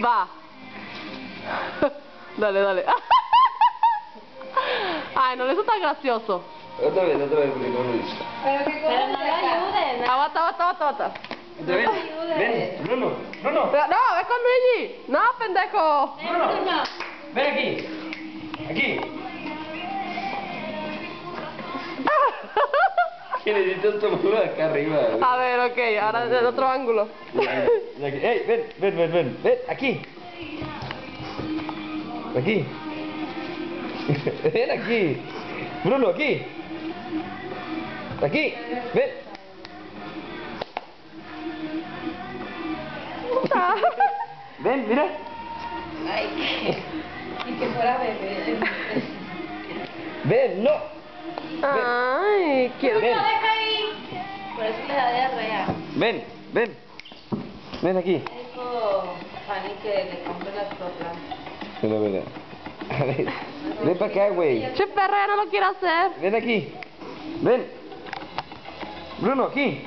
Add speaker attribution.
Speaker 1: Va. Dale, dale. Ay, no, eso está gracioso.
Speaker 2: Otra vez, porque no lo hice.
Speaker 3: Pero no le ayuden.
Speaker 1: Aguanta.
Speaker 2: Ven, Bruno.
Speaker 1: No, ve con Luigi. No, pendejo.
Speaker 2: Bruno. Ven aquí. Aquí. Que necesitas tomarlo de acá arriba.
Speaker 1: A ver, ok, ahora del otro ángulo.
Speaker 2: Ey, ven, aquí. Aquí. Ven aquí. Bruno, aquí. Aquí. Ven. Ven, mira.
Speaker 3: Ay, y que fuera bebé.
Speaker 2: Ven, no.
Speaker 1: Ay, quiero.
Speaker 2: Ven.
Speaker 3: No, deja ahí. Por eso le da diarrea.
Speaker 2: Ven. Ven aquí.
Speaker 3: Dijo Fanny que le compre las cosas.
Speaker 2: Mira. A ver. Ven para acá, güey.
Speaker 1: Che, perra, ya no lo quiero hacer.
Speaker 2: Ven aquí. Ven. Bruno, aquí.